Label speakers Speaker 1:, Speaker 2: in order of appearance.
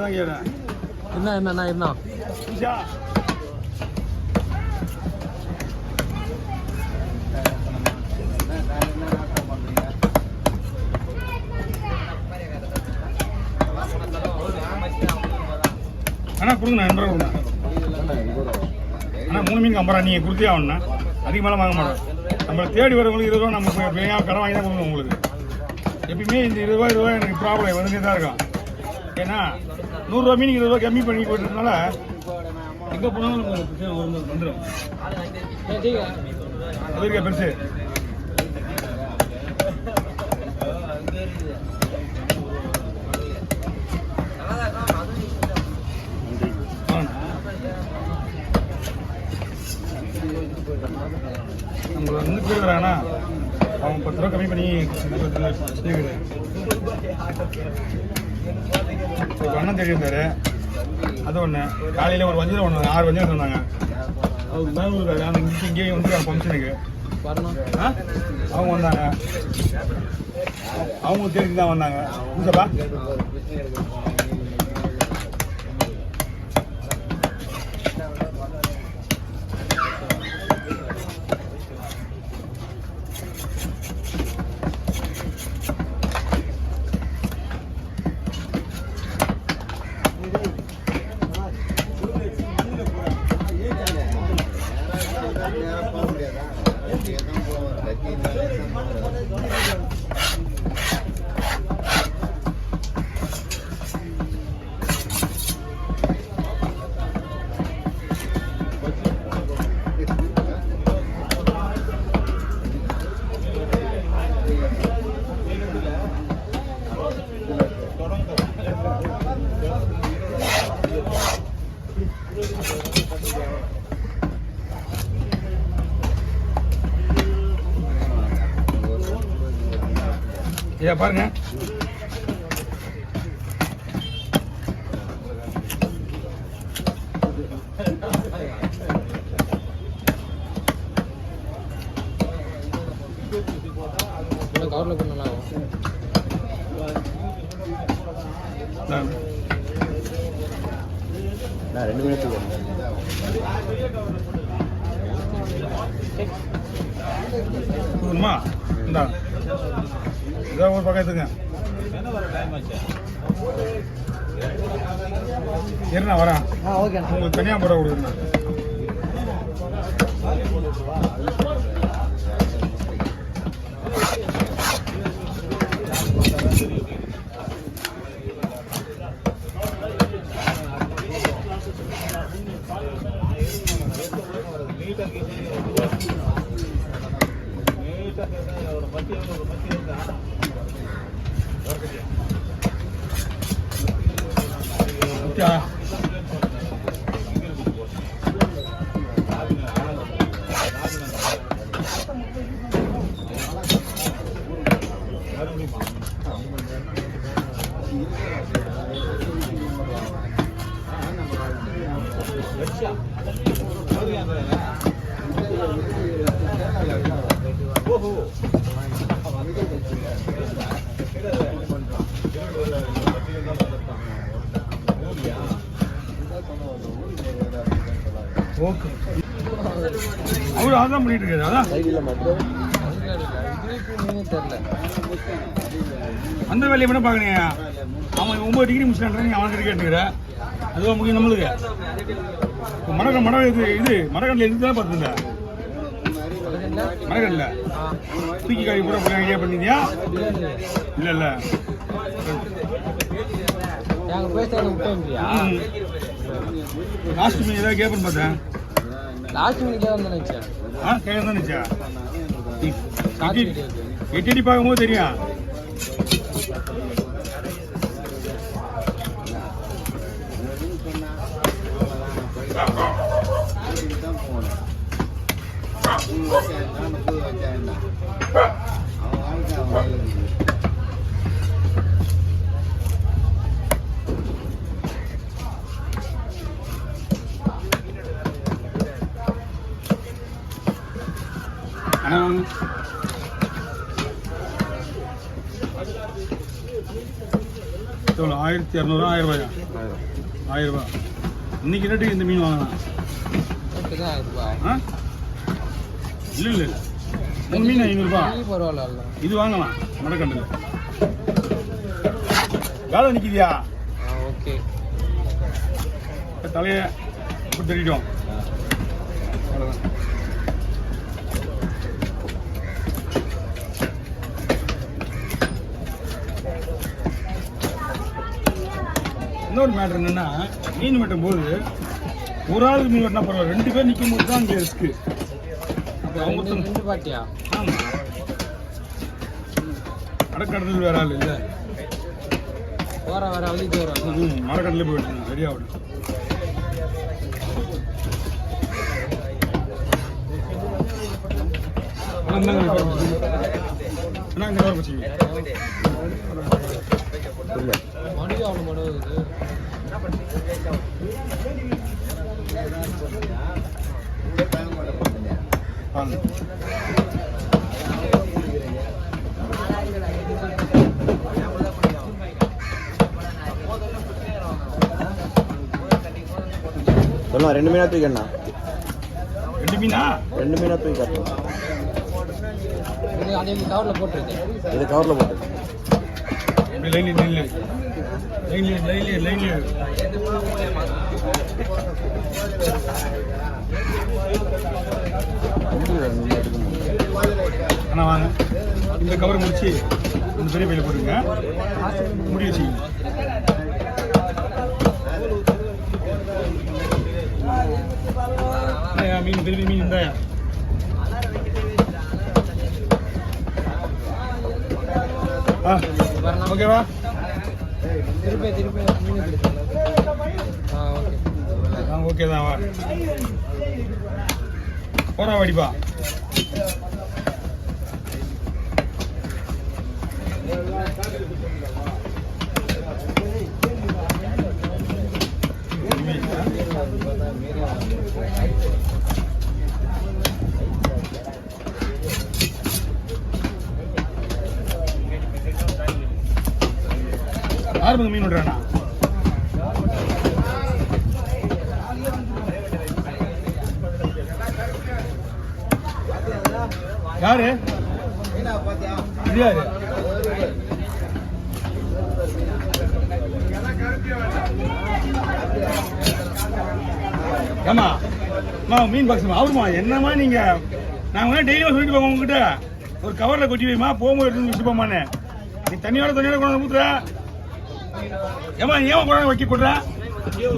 Speaker 1: தான் கேட்குறேன்.
Speaker 2: என்ன
Speaker 1: அண்ணா கொடுங்கண்ணா 2 ரூபா கொடுங்க அண்ணா. 3 மீனுக்கு 50 ரூபா நீங்கள் கொடுத்தே ஆகணுண்ணா. அதிகமாகலாம் வாங்க மாட்டோம். நம்மளை தேடி வரவங்களுக்கு 20 ரூபா நம்ம கடன் வாங்கி தான் கொடுக்கணும் உங்களுக்கு. எப்பயுமே இந்த 20 ரூபா எனக்கு ப்ராப்ளம் வந்துட்டே தான் இருக்கும். ஏன்னா 100 ரூபா மீனுக்கு 20 ரூபா கம்மி பண்ணி போயிட்டதுனால எங்கே போனாலும் நமக்கு வந்துடும். அது இருக்கா பெருசு நம்மளை வந்து கேட்குறாங்கன்னா அவங்க 10 ரூபா கம்மி பண்ணி ஒரு அண்ணன் தேடி இருந்தார். அது ஒன்று காலையில் ஒரு வஞ்சரம் ஒன்று 6 வஞ்சரம் சொன்னாங்க. அவங்க பெங்களூர் அந்த இங்கேயும் வந்து ஃபங்க்ஷனுக்கு அவங்க வந்தாங்க. அவங்க தெரிஞ்சு தான் வந்தாங்க. புதுசப்பா ஐயா பாருங்க.
Speaker 2: கவர்ல பண்ணலாம். நான் 2 மினிட்
Speaker 1: போதுமா? இந்தா இதான் ஒரு பக்கம் எடுத்துங்க. என்ன வரேன் உங்களுக்கு தனியாக போட கொடுக்குறேன். ஓகே அவரு அதான் பண்ணிட்டு இருக்காரு. அதான் அந்த வேலையை பண்ண பாக்குறீங்க. அவன் 9 டிகிரி முடிச்சான். அவன் கேட்டுக்கிற அதுதான் முக்கியம் நம்மளுக்கு. இது மரக்கடல எதுதான் பார்த்துங்க. மரக்கடல தூக்கி காய் பூரா போய் ஐடியா பண்ணியா? இல்ல இல்ல லாஸ்ட் மீன் ஏதாவது கேட்பேன்னு பார்த்தேன்.
Speaker 2: லாஸ்ட் மீன்
Speaker 1: கேட்க தான் நினைச்சா 8 அடி பார்க்கும்போது தெரியும். 1200, 1000 ரூபாயா? 1000 ரூபா. இன்னைக்கு ரேட்டுக்கு இந்த மீன் வாங்கலாம். ஆ இல்லை இல்லை இல்லை 3 மீன் 500 ரூபா.
Speaker 2: பரவாயில்ல,
Speaker 1: இது வாங்கலாம் மடக்கண்டில். வேலை நிற்கிதியா?
Speaker 2: ஓகே.
Speaker 1: தலையை இப்படி தள்ளிட்டோம். அவ்வளோதான். இன்னொரு மேட்ரு என்னன்னா, மீன் வெட்டும் போது ஒரு ஆளுக்கு மீன் வெட்டினா பரவாயில்ல, 2 பேர் நிற்கும் போது தான் இங்கே ரிஸ்க்கு. அப்போ அவங்க
Speaker 2: ரெண்டு பாட்டியா?
Speaker 1: ஆமாம், மடக்கடலில் வேற ஆள் இல்லை,
Speaker 2: வேற வழிக்கு வரும்.
Speaker 1: மடக்கடலே போயிட்டு சரியா விடும். என்ன இந்த கவர் வச்சுங்க
Speaker 2: மணி அவ்வளோ மனு
Speaker 3: சொல்லலாம். 2 மீனா தூக்கண்ணா.
Speaker 1: 2 மீனா?
Speaker 3: 2 மீனா தூக்கி காட்டணும்.
Speaker 2: அதே கவரில் போட்டுருக்கேன்.
Speaker 3: இது கவரில் போட்டு
Speaker 1: லைன்ல அண்ணா வாங்க, இந்த கவர் முடிச்சு இந்த பெரிய பையில போட்டுங்க, முடி வச்சுக்கோங்க. மீன் பெரிய மீன் இருந்தாயா? ஓகேவா?
Speaker 2: திருப்பி மீன் ஓகே.
Speaker 1: ஓகே தான். வா போறா வடிப்பா. ஆறுமுக மீன் விடுறானா? யாரு இது? யாரு? ஏமா மீன் பாக்ஸ் அவருமா என்னமா நீங்க? நாங்க டெய்லியும் சொல்லிட்டு போங்க உங்ககிட்ட, ஒரு கவர்ல கொட்டி வைமா, போகும்போது எடுத்து வச்சுட்டு போமான்னு. நீ தண்ணியோட கொண்டாந்து ஊத்துற. ஏமா ஏமா கொண்டாந்து வைக்க கொடுற?